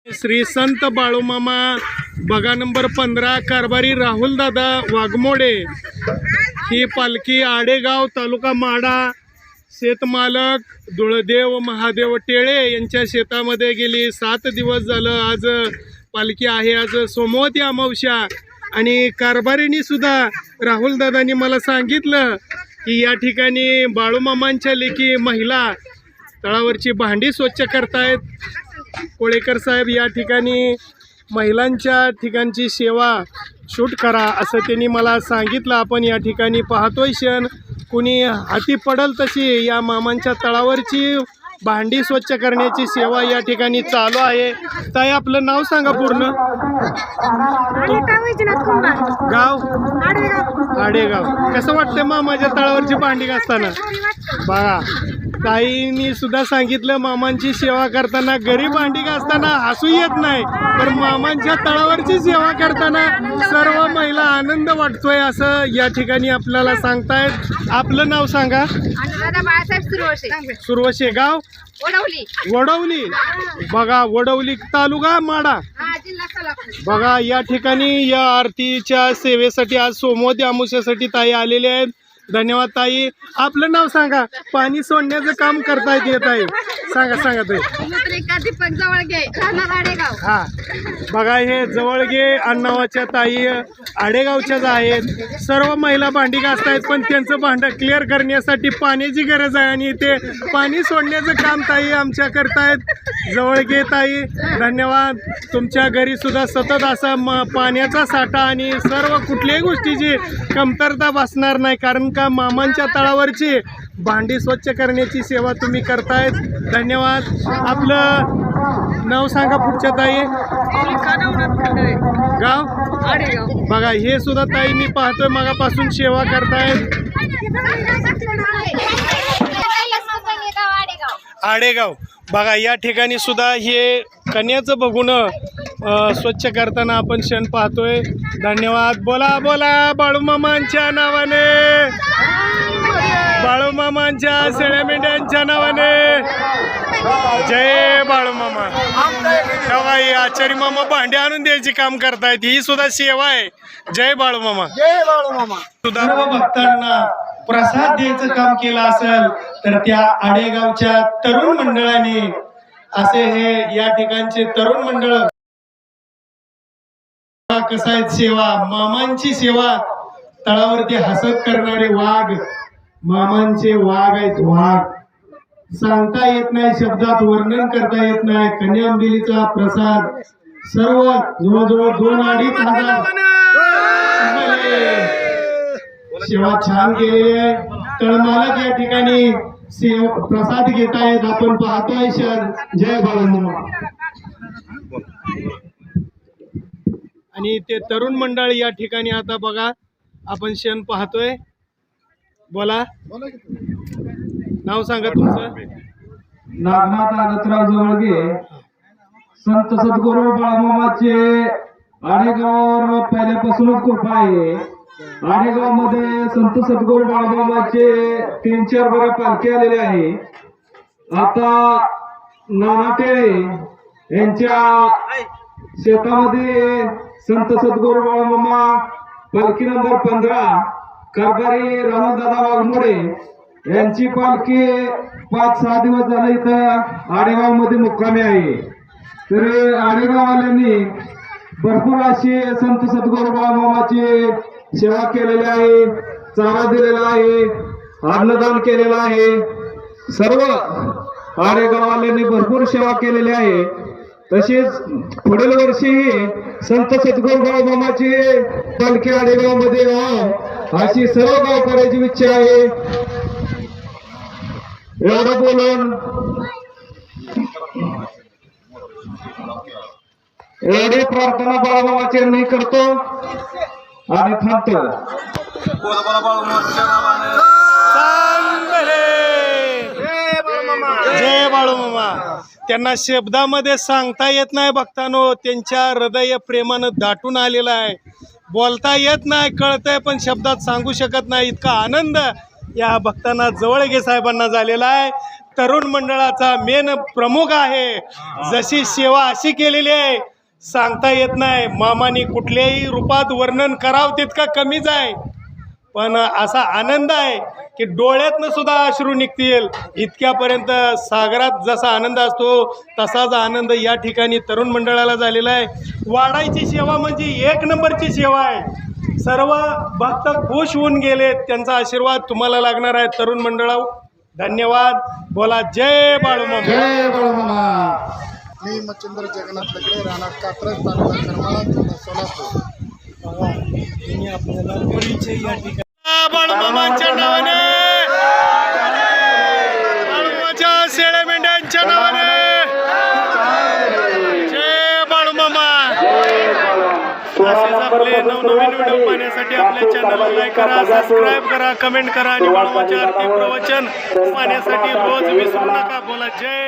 श्री संत बाळूमामा बघा नंबर 15 कारभारी राहुल दादा वाघमोडे ही पालखी आडेगाव तालुका माडा शेतमालक दुळदेव महादेव टेळे यांच्या शेतामध्ये गेली 7 दिवस झालं। आज पालखी आहे, आज सोमवती अमावस्या आणि कारभारीनी सुद्धा राहुल दादांनी मला सांगितलं की या ठिकाणी बाळूमामांच्या लेकी महिला तळावरची भांडी स्वच्छ करतायत। कोळेकर साहेब या ठिकाणी महिलांच्या ठिकाणची सेवा शूट करा असं त्यांनी मला सांगितलं। आपण या ठिकाणी पाहतोय क्षण कुणी हाती पडल तशी या मामांच्या तळावरची भांडी स्वच्छ करण्याची सेवा या ठिकाणी चालू आहे। ताई आपलं नाव सांगा पूर्ण। गाव आडेगाव। कसं वाटतं मामाच्या तळावरची भांडी घासताना? बघा ताईंनी सुद्धा सांगितलं मामांची सेवा करताना गरीब भांडी घासताना हसू येत नाही, पण मामांच्या तळावरची सेवा करताना सर्व महिला आनंद वाटतोय असं या ठिकाणी आपल्याला सांगतायत। आपलं नाव सांगा। सुरवशे। गाव वडवली। बघा वडवली तालुका माडा। बघा या ठिकाणी या आरतीच्या सेवेसाठी आज सोमवती अमावस्येसाठी ताई आलेले आहेत। धन्यवाद ताई। आपलं नाव सांगा। पाणी सोडण्याचं काम करतायत येत आहे, सांगा सांगा ताई। हा बघा हे जवळगे अण्णावाच्या ताई आडेगावच्याच आहेत। सर्व महिला भांडी घासतायत, पण त्यांचं भांडं क्लिअर करण्यासाठी पाण्याची गरज आहे आणि ते पाणी सोडण्याचं काम ताई आमच्या करतायत। जवळगे ताई धन्यवाद। तुमच्या घरी सुद्धा सतत असा पाण्याचा साठा आणि सर्व कुठल्याही गोष्टीची कमतरता भासणार नाही, कारण का मामांच्या तळावरची भांडी स्वच्छ करण्याची सेवा तुम्ही करतायत। धन्यवाद। आपलं नाव सांगा पुढच्या ताई। गाव आडेगाव। बघा हे सुद्धा ताई मी पाहतोय मगापासून सेवा करतायत। आडेगाव। बघा या ठिकाणी सुद्धा हे कन्याचं बघून स्वच्छ करताना आपण क्षण पाहतोय। धन्यवाद। बोला बोला बाळूमामांच्या नावाने, बाळूमामांच्या शेळ्या मेंढ्यांच्या नावाने जय बाळूमामा। आचारी मामा भांडे आणून द्यायचे काम करतायत, ही सुद्धा सेवा आहे। जय बाळूमामा। जय बाळूमामा। सुद्धा भक्तांना प्रसाद द्यायचं काम केलं असेल तर त्या आडेगावच्या तरुण मंडळाने असे हे या ठिकाणचे तरुण मंडळ कसं आहे सेवा, मामांची सेवा तळावरती हसत करणारे वाघ मामांचे वाघ आहेत। वाघ सांगता येत नाही, शब्दात वर्णन करता येत नाही। कन्याअंबिलीचा प्रसाद सर्व जवळजवळ 2-2.5 हजार सेवा छान केलेली आहे। तळमालक या ठिकाणी प्रसाद घेत आहेत, आपण पाहतोय क्षण। जय बाळूमामा। आणि ते तरुण मंडळ या ठिकाणी आता बघा आपण क्षण पाहतोय। बोला नाव सांगा तुमचं। नागनाथ आगतराव जवळगे। संत सद्गुरू बाळूमामाचे आडेगावावर पहिल्यापासूनच कृपा आहे। आडेगाव मध्ये संत सद्गुरू बाळूमामाचे 3-4 बऱ्या पालखी आलेले आहे। आता नाना टेळे यांच्या शेतामध्ये संत सद्गुरू बाळूमामा पालखी नंबर 15 कारभारी राहुल दादा वाघमोडे यांची पालखी 5-6 दिवस झाले इथं आडेगाव मध्ये मुक्कामी आहे। तर आडेगाववाल्यांनी भरपूर अशी संत सद्गुरू बाळूमामाची सेवा केलेली आहे, चारा दिलेला आहे, अन्नदान केलेलं आहे। सर्व आडेगाववाल्यांनी भरपूर सेवा केलेली आहे। तसेच पुढील वर्षी संत सद्गुरू बाळूमामाची पालखी आडेगाव मध्ये अशी सर्व गावकऱ्याची इच्छा आहे। एवढं बोलून एवढी प्रार्थना बाळूमामाची मी करतो आणि थांबतो। जय बाळूमामा। त्यांना शब्दामध्ये सांगता येत नाही भक्तांनो, त्यांच्या हृदय प्रेमानं दाटून आलेला आहे। बोलता येत नाही, कळतंय पण शब्दात सांगू शकत नाही, इतका आनंद या भक्तांना जवळगे साहेबांना झालेला आहे। तरुण मंडळाचा मेन प्रमुख आहे. जशी सेवा अशी केलेली आहे सांगता येत नाही. मामानी कुठल्याही रूपात वर्णन करावं तितका कमीच आहे. पण असा आनंद आहे की डोळ्यातनं सुद्धा अश्रू निघतील इतक्यापर्यंत. सागरात जसा आनंद असतो तसाच आनंद या ठिकाणी तरुण मंडळाला झालेला आहे. वाडाईची सेवा म्हणजे एक नंबरची सेवा आहे. सर्व भक्त खुश होऊन गेलेत. त्यांचा आशीर्वाद तुम्हाला लागणार आहे तरुण मंडळावर. धन्यवाद. बोला जय बाळूमामा. जय बाळूमामा. मी मच्छिंद्र जगन्नाथ लकडे, राहणार कात्रज, तालुका करमाळा, जिल्हा सोलापूर. आपल्याला परिचय या ठिकाणी बाळूमामांच्या नावाने, बाळूमाच्या शेळ्या मेंढ्यांच्या नावाने जय बाळूमामा. असेच आपले नवनवीन व्हिडिओ पाहण्यासाठी आपल्या चॅनलला लाईक करा, सबस्क्राईब करा, कमेंट करा आणि बाळूमाच्या आरती प्रवचन पाहण्यासाठी रोज विसरू नका. बोला जय